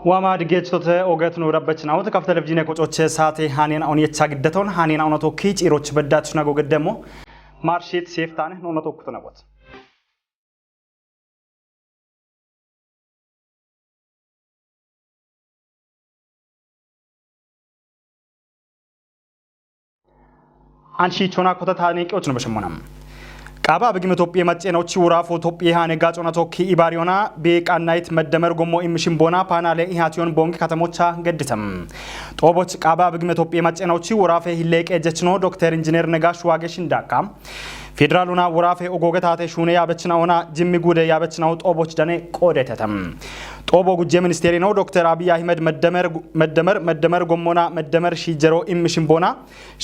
وما دقيقة أوجت نوربتنا وتكفت تلفزيون كوتش ساعتي هانين أو يتشجدتون هانين أو نتوكيج إيروتش بدات شنو قدامه مارشيت سيفتانه نو نتوكتنا بوت አንሺ ቾና ኮተት ሃኔቂዎች ነው በሽሞናም ቃባ በግም ኢትዮጵያ መጨኖች ወራፎ ኢትዮጵያ ሃኔጋጮና ቶኪ ኢባሪዮና በቃናይት መደመር ጎሞ ኢምሽን ቦና ፓናለ ኢሃቲዮን ቦንግ ከተሞቻ ገድተም ጦቦች ቃባ በግም ኢትዮጵያ መጨኖች ወራፈ ሂሌቀ ጀችኖ ዶክተር ኢንጂነር ነጋሽ ዋገሽ እንዳቃ ፌደራሉና ወራፈ ኦጎገታተ ሹኔ ያበችናውና ጅሚ ጉደ ያበችናው ጦቦች ደኔ ቆደተተም ጦቦ ጉጄ ሚኒስቴሪ ነው ዶክተር አብይ አህመድ መደመር ጎሞና መደመር ሺጀሮ ኢምሽን ቦና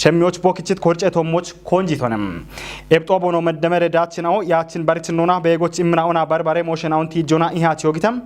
ሸሚዎች ቦክችት ኮርጨቶሞች ኮንጂቶንም ኤብጦቦ ነው መደመር ዳችናው ያችን በርችኖና በየጎች ኢምናውና በርባሬ ሞሽናውን ቲጆና ኢሃቲዮ ጊተም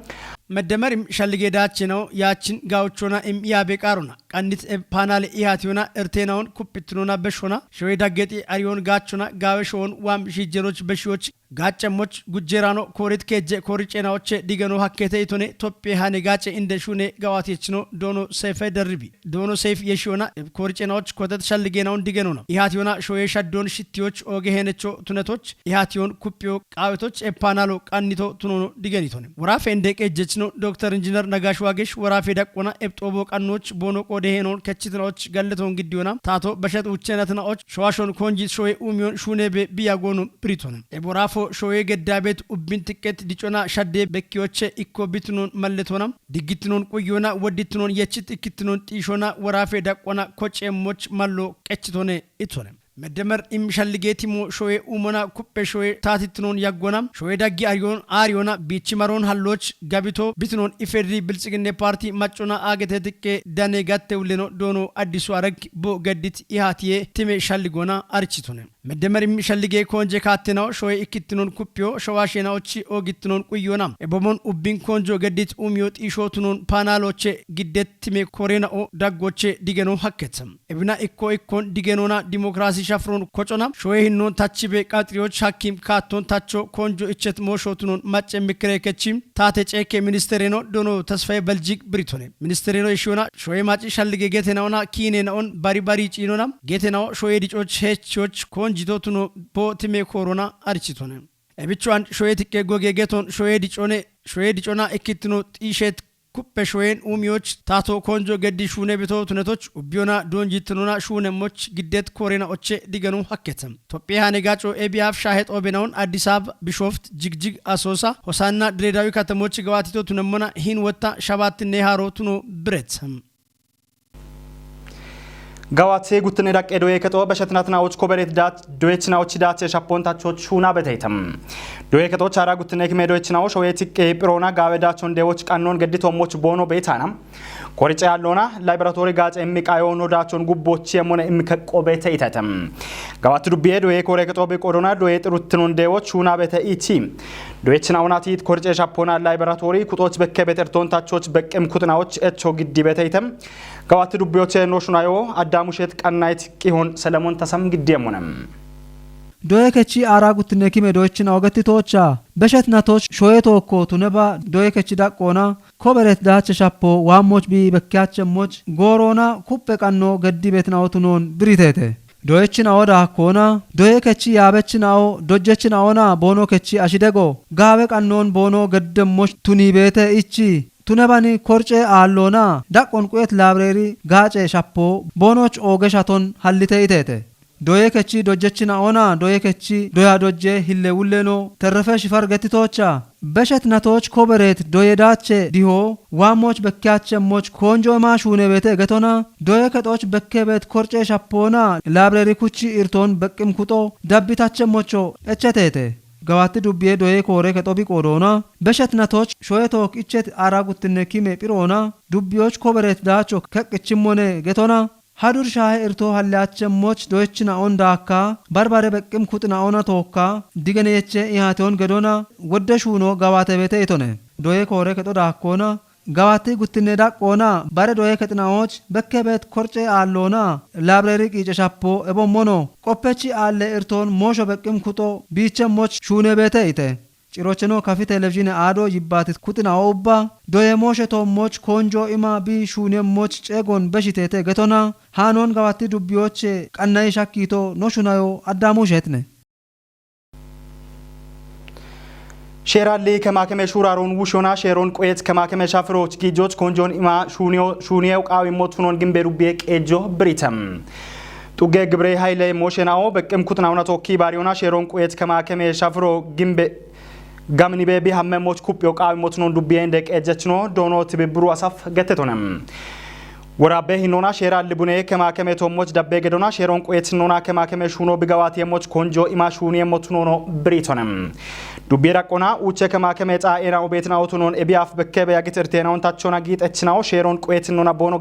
መደመር ሸልጌ ዳችናው ያችን ጋውቾና ያቤቃሩና ቀንዲት ፓናል ኢሃቲዮና እርቴናውን ኩፕትኖና በሾና ሾይ ዳገጤ አሪዮን ጋቾና ጋወሾን ዋም ሺጀሮች በሺዎች ጋጨሞች ጉጀራኖ ኮሪት ከጀ ኮሪጨናዎች ዲገኖ ሀከተ ኢቶኔ ቶፒ ሃኔ ጋጨ እንደ ሹኔ ጋዋቴችኖ ዶኖ ሰይፈ ደርቢ ዶኖ ሰይፍ የሺዮና ኮሪጨናዎች ኮተት ሸልጌናውን ዲገኖ ነው ኢሃቲዮና ሾይ ሻዶን ሽቲዎች ኦገሄነቾ ቱነቶች ኢሃቲዮን ኩፒዮ ቃውቶች ኤፓናሎ ቃኒቶ ቱኖ ዲገኒቶኔ ወራፌ እንደቀ ጀችኖ ዶክተር ኢንጂነር ነጋሽ ዋገሽ ወራፌ ዳቆና ኤብጦቦ ቃኖች ቦኖ ቆደሄኖን ከችትናዎች ገለቶን ግዲዮና ታቶ በሸጥ ውቸነትናዎች ሸዋሾን ኮንጂ ሾይ ኡሚዮን ሹኔ ቢያጎኑ ብሪቶን ኤቦራፎ ሾዬ ገዳቤት ኡቢን ትቀት ዲጮና ሻዴ በኪዮቼ ኢኮ ቢትኖን መለቶናም ዲግትኖን ቁዮና ወዲትኖን የችት ኢክትኖን ጢሾና ወራፌ ዳቆና ኮጬሞች ማሎ ቀችቶኔ ኢቶኔ መደመር ኢምሸልጌቲሞ ሾዬ ኡሞና ኩፔ ሾዬ ታቲትኖን ያጎናም ሾዬ ዳጊ አሪዮና ቢቺማሮን ሀሎች ጋቢቶ ቢትኖን ኢፌድሪ ብልጽግኔ ፓርቲ ማጮና አገተትቄ ዳኔ ጋቴውሌኖ ዶኖ አዲሱ አረግ ቦ ገዲት ኢሃቲዬ ቲሜ ሻልጎና አርቺቶኔ መደመር ኢምሸልጌ ኮንጄ ካቴናው ሾዬ ኢክትኖን ኩፒዮ ሸዋሼናዎች ኦጊትኖን ቁዮናም ኤቦሞን ኡቢን ኮንጆ ገዲት ኡሚዮ ጢሾቱኖን ፓናሎቼ ግዴት ቲሜ ኮሬናኦ ዳጎቼ ዲገኖ ሀከተም ኤብና ኢኮን ዲገኖና ዲሞክራሲ ሻፍሮን ኮጮና ሾዬሂኖን ታቺቤ ቃጥሪዎች ሐኪም ካቶን ታቾ ኮንጆ እቸት ሞሾቱኖን ማጨ ሚክሬከቺም ታቴ ጨኬ ሚኒስትሬኖ ዶኖ ተስፋዬ በልጂክ ብሪቶኔ ሚኒስትሬኖ ይሾና ሾዬ ማጪ ሻልጌ ጌቴናውና ኪኔናውን ባሪባሪ ጪኖና ጌቴናው ሾዬ ዲጮች ሄቾች ኮንጂቶቱኖ ቦቲሜ ኮሮና አርቺቶኔ ኤቢቹአን ሾዬ ትቄ ጎጌ ጌቶን ሾዬ ዲጮና ኢኪትኖ ጢሼት ኩፔ ሾዬን ኡሚዎች ታቶ ኮንጆ ገዲ ሹኔ ቢቶ ቱነቶች ኡቢዮና ዶንጂትኖና ሹኔሞች ግዴት ኮሬና ኦቼ ዲገኑ ሐከተም ኢትዮጵያ ሃኔጋጮ ኤቢአፍ ሻሄጥ ኦቤናውን አዲስ አበባ ቢሾፍት ጅግጅግ አሶሳ ሆሳና ድሬዳዊ ከተሞች ገዋቲቶ ቱነሞና ሂን ወጣ ሻባት ነሃሮ ቱኖ ብሬትም ጋዋቴ ጉትኔ ዳቀ ዶዬ ከቶ በሸትናትናዎች ኮበሬት ዳት ዶዬችናዎች ዳት ሻፖንታቾች ሹና በተይተም ዶዬ ከቶ ቻራ ጉትኔ ከሜዶችናው ሾዬት ቄፕሮና ጋበዳቾን ዴዎች ቃኖን ገዲቶሞች ቦኖ ቤታናም ኮሪጫ ያለውና ላይብራቶሪ ጋጭ የሚቃዮ ኖዳቾን ጉቦች የሞነ የሚከቆበተ ይተተም ጋዋት ዱቤ ዶዬ ኮሬ ከቶ በቆዶና ዶዬ ጥሩትኖን ዴዎች ሹና በተኢቲ ዶዬችናውናቲት ኮሪጫ ሻፖና ላይብራቶሪ ኩጦች በከበተርቶን ታቾች በቅም ኩጥናዎች እቾ ግዲ በተይተም ጋዋት ዱቤዎች ኖሽናዮ አዳሙሸት ቀናይት ቂሆን ሰለሞን ተሰም ግዲየሙንም ዶዬ ከቺ አራጉትነ ኪሜዶችን አውገቲቶቻ በሸትናቶች ሾዬቶኮ ቱነባ ዶዬ ከቺ ዳቆና ኮበሬት ዳቸ ሻፖ ዋሞች ቢ በኪያቸሞች ጎሮና ኩፔ ቀኖ ገዲ ቤትናውቱኖን ብሪቴቴ ዶዬችን አወዳ ኮና ዶዬ ከቺ ያበችናው ዶጀችናውና ቦኖ ከቺ አሽደጎ ጋበ ቀኖን ቦኖ ገደሞች ቱኒ ቤተ ኢቺ ቱነባኒ ኮርጬ አሎና ዳቆን ቁየት ላብሬሪ ጋጬ ሻፖ ቦኖች ኦገሻቶን ሀሊተ ኢቴቴ ዶዬ ከቺ ዶጀችና ኦና ዶዬ ከቺ ዶያ ዶጄ ሂሌ ውሌኖ ተረፈ ሽፈር ገቲቶቻ በሸትናቶች ኮበሬት ዶዬ ዳቼ ዲሆ ዋሞች በኪያቸሞች ኮንጆ ማሹኔ ቤተ ገቶና ዶዬ ከጦች በከቤት ኮርጬ ሻፖና ላብሬሪ ኩቺ ኢርቶን በቅም ኩጦ ዳቢታቸሞቾ እቸቴቴ ጋዋት ዱቤ ዶዬ ኮሬ ከጦቢ ቆዶና በሸትናቶች ሾዬቶክ ኢቸት አራጉትነ ኪሜ ጲሮና ዱቢዎች ኮበሬት ዳቾ ከቅችሞኔ ገቶና ሀዱር ሻሄ እርቶ ሀላቸሞች ዶችና ኦንዳካ ባርባሬ በቅም ኩጥና ኦና ቶካ ዲገኔቼ ኢሃቶን ገዶና ወደሹኖ ጋዋተ ቤተ ኢቶኔ ዶዬ ኮሬ ከጦ ዳኮና ጋዋቴ ጉትኔ ዳቆና ባረ ዶዬ ከጥናዎች በከቤት ኮርጬ አሎና ላብሬሪ ቂጨሻፖ ኤቦሞኖ ቆፔቺ አለ እርቶን ሞሾ በቅም ኩጦ ቢቸሞች ሹኔ ቤተ ኢቴ ጭሮችኖ ካፊ ቴሌቪዥን አዶ ይባትት ኩጥና ኦባ ዶየ ሞሸ ቶሞች ኮንጆ ኢማ ቢ ሹኔ ሞች ጨጎን በሽቴቴ ገቶና ሃኖን ጋዋቲ ዱቢዮች ቀናይ ሻኪቶ ኖሹናዮ አዳሙ ሸትነ ሼራሊ ከማከመ ሹራሮን ውሾና ሼሮን ቆየት ከማከመ ሻፍሮች ጊጆች ኮንጆን ኢማ ሹኔው ቃዊ ሞቱኖን ግንቤ ዱቤ ቄጆ ብሪተም ጡጌ ግብሬ ኃይለ ሞሸናኦ በቅም ኩጥናውና ቶኪ ባሪዮና ሼሮን ቆየት ከማከመ ሻፍሮ ግንቤ ጋምኒ ቤቢ ሐመሞች ኩጵዮ ቃዊ ሞቱኖን ዱቤ እንደ ቄጀችኖ ዶኖ ትብብሩ አሳፍ ገተቶነም ወራቤ ሂኖና ሼራል ቡኔ ከማከመ ቶሞች ደቤ ገዶና ሼሮን ቆየት ኖና ከማከመ ሹኖ ቢጋዋት የሞች ኮንጆ ኢማ ሹኔ ሞቱኖ ብሪቶነም ዱቤ ራቆና ኡቸ ከማከመ ጻኤናው ቤትናው ቱኖን ኤቢአፍ በከበ ያግጥርቴናውን ታቾና ጊጠችናው ሼሮን ቆየት ኖና ቦኖ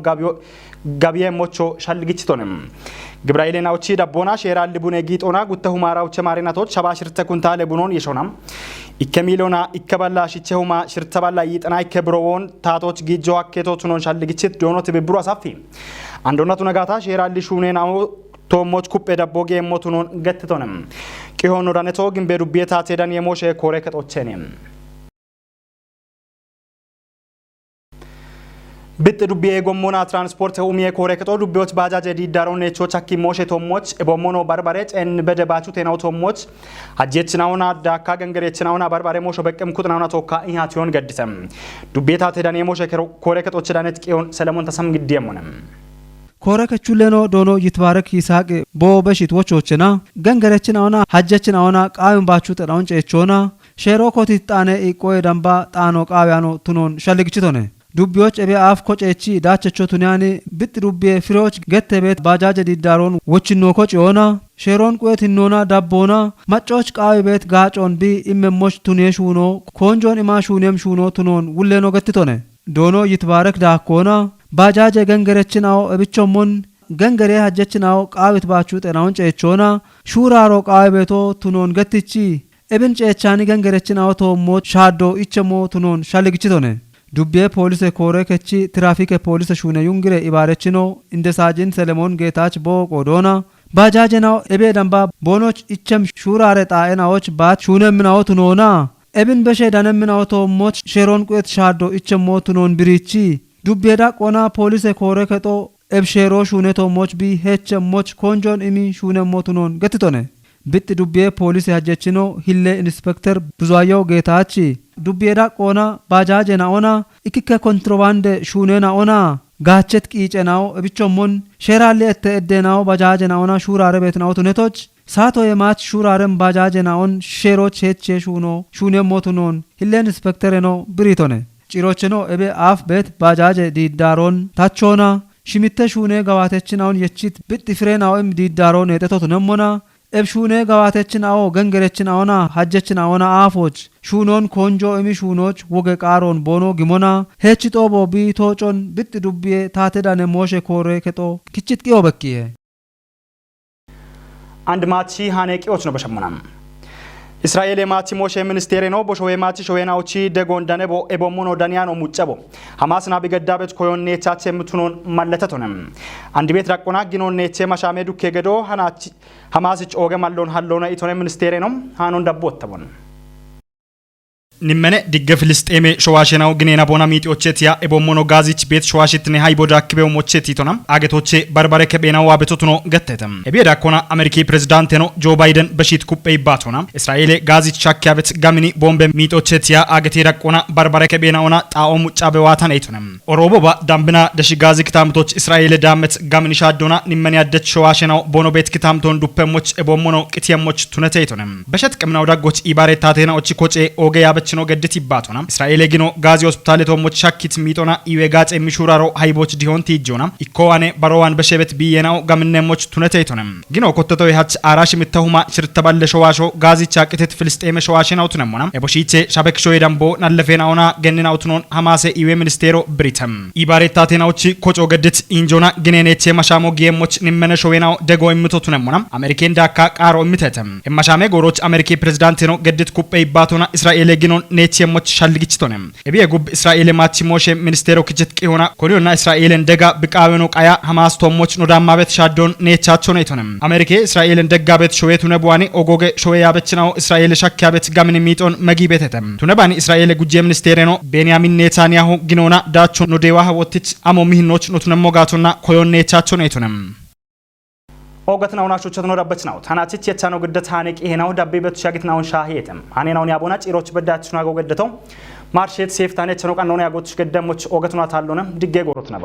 ጋቢየ ሞቾ ሻልግችቶነም ግብራይሌናውቺ ዳቦና ሼራል ቡኔ ጊጦና ጉተሁ ማራውቸ ማሪናቶች ሸባሽርተ ኩንታለ ቡኖን የሾናም ኢከሚሎና ኢከባላ ሽቸሁማ ሽርተባላ ይጥና ኢከብሮውን ታቶች ጊጆ አኬቶ ቱኖን ሻልግችት ዶኖ ትብብሩ አሳፊ አንዶናቱ ነጋታ ሼራል ሹኔናው ቶሞች ኩጴ ዳቦጌ ሞቱኖን ገትቶነም ቂሆኖ ዳነቶ ግንቤ ዱቤ ታቴዳን የሞሸ ኮሬ ከጦቸኔም ብጥ ዱቤ ጎሞና ትራንስፖርት ኡሚየ ኮሬ ከጦ ዱቤዎች ባጃጀ ዲዳሮን ነቾ ቻኪ ሞሸ ቶሞች ቦሞኖ ባርባሬ ጨን በደባቹ ቴናው ቶሞች አጀችናውና ዳካ ገንገሬችናውና ባርባሬ ሞሾ በቅም ኩጥናውና ቶካ ኢሃቲዮን ገድተም ዱቤ ታቴዳን የሞሸ ኮሬ ከጦች ዳነት ቂዮን ሰለሞን ተሰም ግዲየሞነም ኮሬ ከቹሌኖ ዶኖ ይትባረክ ይሳቅ ቦ በሽት ወቾችና ገንገሬችናውና ሀጀችናውና ቃዩን ባቹ ተዳውን ጨቾና ሼሮ ኮቲጣኔ ኢቆይ ደንባ ጣኖ ቃያኖ ቱኖን ሸልግችቶነ ዱቢዎች ኤቤ አፍ ኮጨቺ ዳቸቾ ቱኒያኒ ብጥ ዱቤ ፍሬዎች ገተ ቤት ባጃጀ ዲዳሮን ወችኖ ኮጭዮና ሼሮን ቆየት ኖና ዳቦና ማጮች ቃዊ ቤት ጋጮን ቢ ኢመሞች ቱኔሽ ሹኖ ኮንጆን ኢማ ሹኔም ሹኖ ቱኖን ውሌኖ ገትቶነ ዶኖ ይትባረክ ዳኮና ባጃጀ ገንገረችናው እብቾሞን ገንገሬ ሀጀችናው ቃዊት ባቹ ጤናውን ጨቾና ሹራሮ ቃዊ ቤቶ ቱኖን ገትቺ እብን ጨቻኒ ገንገረችናው ቶሞች ሻዶ ኢቸሞ ቱኖን ሻልግችቶነ ዱቤ ፖሊስ ኮሬ ከቺ ትራፊክ ፖሊስ ሹነ ዩንግሬ ኢባረችኖ እንደ ሳጅን ሰለሞን ጌታች ቦ ቆዶና ባጃጀናው ኤቤ ደንባ ቦኖች ኢቸም ሹራሬ ጣኤናዎች ባት ሹነምናው ቱኖና ኤብን በሸ ዳነምናው ቶሞች ሼሮን ቆየት ሻዶ ኢቸሞ ቱኖን ብሪቺ ዱቤዳ ቆና ፖሊስ ኮሬ ከጦ ኤብሼሮ ሹነ ቶሞች ቢ ሄቸሞች ኮንጆን ኢሚ ሹነ ሞቱኖን ገትቶነ ብጥ ዱቤ ፖሊስ ያጀችኖ ሂሌ ኢንስፔክተር ብዙአየው ጌታች ዱቤዳ ቆና ባጃጀና ኦና ኢክከ ኮንትሮባንድ ሹኔና ኦና ጋቸት ቂጨናው እብቾሞን ሼራሌ እተደናው ባጃጀና ኦና ሹራረ ቤትናው ቱነቶች ሳቶ የማች ሹራረም ባጃጀና ኦን ሼሮች ሄቼ ሹኖ ሹኔ ሞቱኖን ሂሌ ኢንስፔክተር ነው ብሪቶነ ጭሮችኖ ኤቤ አፍ ቤት ባጃጀ ዲዳሮን ታቾና ሽሚተ ሹኔ ጋዋተችናውን የቺት ብጥ ፍሬናውም ዲዳሮን የጠቶት ነሞና ኤብሹኔ ጋዋተችናው ገንገረችናውና ሀጀችናውና አፎች ሹኖን ኮንጆ እሚ ሹኖች ወገ ቃሮን ቦኖ ግሞና ሄችጦ ቦቢ ቶጮን ብጥ ዱቤ ታቴዳነ ሞሸ ኮሬ ከጦ ክችት ቂዮ በኪየ አንድ ማቺ ሃኔቂዎች ነው በሸሙናም እስራኤል የማቺ ሞሸ ሚኒስቴር ነው ቦሾ የማቺ ሾዌናውቺ ደጎን ዳነቦ ኤቦሞኖ ዳኒያኖ ሙጨቦ ሐማስና ቢገዳበት ኮዮን ኔቻቸ የምትኖን ማለተቶነም አንድ ቤት ራቆና ጊኖን ኔቸ ማሻሜዱ ከገዶ ሃናቺ ሐማስጭ ኦገ ማሎን ሃሎና ኢቶነ ሚኒስቴር ነው ሃኖን ዳቦት ተቦን ንመነ ዲገ ፍልስጤሜ ሸዋሸናው ግኔና ቦና ሚጢዎቸቲያ ኤቦሞኖ ጋዚች ቤት ሸዋሽትኔ ሃይቦዳ ክቤው ሞቸት ይቶናም አገቶቼ በርበረ ከቤናው አበቶቱኖ ገተተም ኤቤዳ ኮና አሜሪካ ፕሬዝዳንት ነው ጆ ባይደን በሺት ኩጴ ይባቶና እስራኤል ጋዚች ቻኪያበት ጋሚኒ ቦምበ ሚጢዎቸቲያ አገቴ ዳቆና በርበረ ከቤናውና ጣኦ ሙጫ በዋታ ነይቶነም ኦሮቦባ ዳምብና ደሽ ጋዚ ክታምቶች እስራኤል ዳመት ጋሚኒ ሻዶና ንመነ ያደች ሸዋሸናው ቦኖ ቤት ክታምቶን ዱፐሞች ኤቦሞኖ ቅቲየሞች ቱነተ ይቶነም በሸት ቅምናው ዳጎች ኢባሬታቴናዎች ኮጬ ኦገ ያበች ነው ገድት ይባቶና እስራኤል ግኖ ጋዚ ሆስፒታል ቶሞች ሻኪት ሚጦና ኢዌጋጽ የሚሹራሮ ሃይቦች ዲሆን ቲጆና ኢኮዋኔ ባሮዋን በሸበት ቢየናው ጋምነሞች ቱነተይቶነም ግኖ ኮተቶ ይሃች አራሽ ምተሁማ ሽርተባለ ሸዋሾ ጋዚ ቻቅቴት ፍልስጤም ሸዋሽናው ቱነሞና ኤቦሺቼ ሻበክሾ ይዳምቦ ናለፌናውና ገንናው ቱኖን ሐማሴ ኢዌ ሚኒስቴሮ ብሪተም ኢባሬታቴናውቺ ኮጮ ገድት ኢንጆና ግኔኔቼ ማሻሞ ጌሞች ንመነ ሾዌናው ደጎ ይምቶቱነሞና አሜሪካን ዳካ ቃሮ ይምተተም የማሻሜ ጎሮች አሜሪካ ፕሬዝዳንት ነው ገድት ኩጴ ይባቶና እስራኤል ግኖ ኖን ኔቼሞች ሻልግችቶንም እቢ የጉብ እስራኤል ማቺ ሞሼ ሚኒስቴሩ ክጅት ቂሆና ኮሪዮና እስራኤልን ደጋ ብቃበኖ ቃያ ሐማስ ቶሞች ኖዳማ ቤት ሻዶን ኔቻቸው ነይቶንም አሜሪካ እስራኤልን ደጋ ቤት ሾዌቱ ነብዋኒ ኦጎጌ ሾዌ ያበችናው እስራኤል ሻኪያ ቤት ጋምን ሚጦን መጊ ቤተተም ቱነባኒ እስራኤል ጉጄ ሚኒስቴር ነው ቤንያሚን ኔታንያሁ ግኖና ዳቾ ኖዴዋ ሀቦቲች አሞ ሚህኖች ኖቱነሞ ጋቶና ኮዮን ኔቻቸው ነይቶንም ኦገትና ወናቾች ተኖራበት ነው ታናቺች የቻነው ግደት ሃኔቅ ይሄናው ዳቤ በቱ ሻግትናውን ሻሄተም ሃኔናውን ያቦና ጪሮች በዳችና ጎገደተው ማርሼት ሴፍታኔ ቸኖ ቀን ነው ያጎትሽ ገደሞች ኦገትና ታሎነ ድጌ ጎሮት ነባ